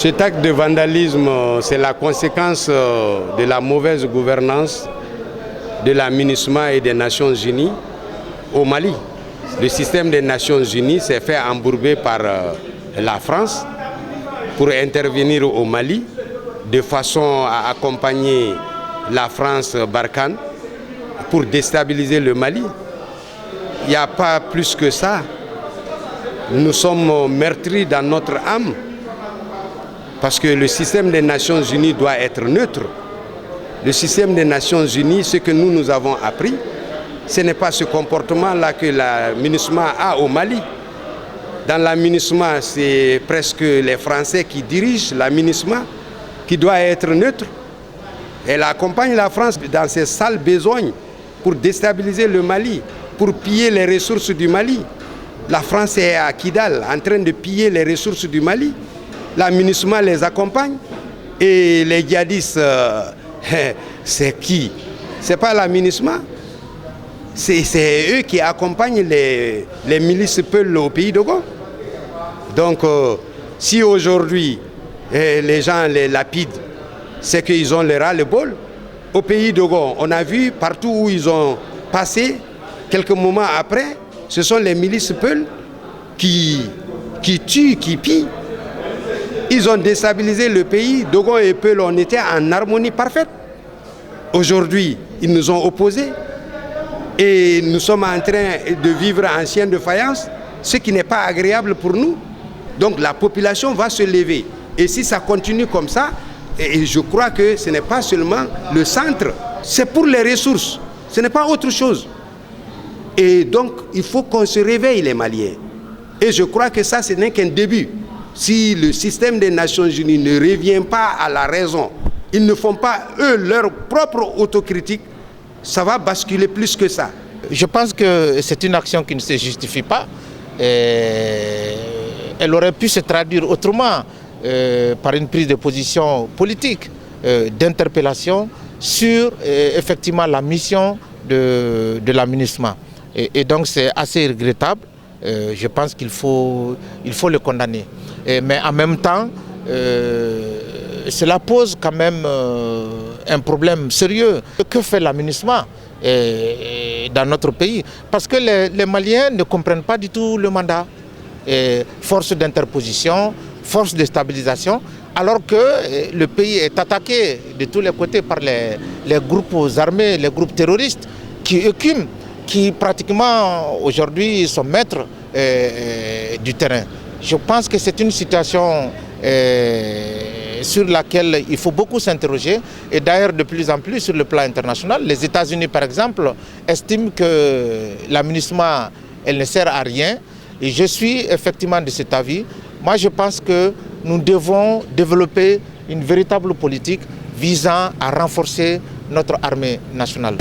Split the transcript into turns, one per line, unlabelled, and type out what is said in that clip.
Cet acte de vandalisme, c'est la conséquence de la mauvaise gouvernance de la MINUSMA et des Nations Unies au Mali. Le système des Nations Unies s'est fait embourber par la France pour intervenir au Mali de façon à accompagner la France Barkhane pour déstabiliser le Mali. Il n'y a pas plus que ça. Nous sommes meurtris dans notre âme parce que le système des Nations Unies doit être neutre. Le système des Nations Unies, ce que nous avons appris, ce n'est pas ce comportement-là que la MINUSMA a au Mali. Dans la MINUSMA, c'est presque les Français qui dirigent la MINUSMA, qui doit être neutre. Elle accompagne la France dans ses sales besognes pour déstabiliser le Mali, pour piller les ressources du Mali. La France est à Kidal en train de piller les ressources du Mali. La MINUSMA les accompagne. Et les djihadistes, c'est qui? Ce n'est pas la MINUSMA. C'est eux qui accompagnent les milices Peul au pays Dogon. Donc, si aujourd'hui, les gens les lapident, c'est qu'ils ont le ras-le-bol. Au pays Dogon, on a vu partout où ils ont passé, quelques moments après, ce sont les milices Peul qui tuent, qui pillent. Ils ont déstabilisé le pays. Dogon et Peul, on était en harmonie parfaite. Aujourd'hui, ils nous ont opposés. Et nous sommes en train de vivre en chien de faïence, ce qui n'est pas agréable pour nous. Donc la population va se lever. Et si ça continue comme ça, et je crois que ce n'est pas seulement le centre, c'est pour les ressources. Ce n'est pas autre chose. Et donc il faut qu'on se réveille les Maliens. Et je crois que ça, ce n'est qu'un début. Si le système des Nations Unies ne revient pas à la raison, ils ne font pas, eux, leur propre autocritique, ça va basculer plus que ça.
Je pense que c'est une action qui ne se justifie pas. Elle aurait pu se traduire autrement par une prise de position politique, d'interpellation sur effectivement la mission de la MINUSMA. Et donc c'est assez regrettable. Je pense qu'il faut le condamner. Mais en même temps, cela pose quand même un problème sérieux. Que fait la MINUSMA dans notre pays? Parce que les Maliens ne comprennent pas du tout le mandat. Force d'interposition, force de stabilisation, alors que le pays est attaqué de tous les côtés par les groupes armés, les groupes terroristes qui écument, qui pratiquement aujourd'hui sont maîtres du terrain. Je pense que c'est une situation sur laquelle il faut beaucoup s'interroger, et d'ailleurs de plus en plus sur le plan international. Les États-Unis par exemple estiment que la MINUSMA elle ne sert à rien, et je suis effectivement de cet avis. Moi je pense que nous devons développer une véritable politique visant à renforcer notre armée nationale.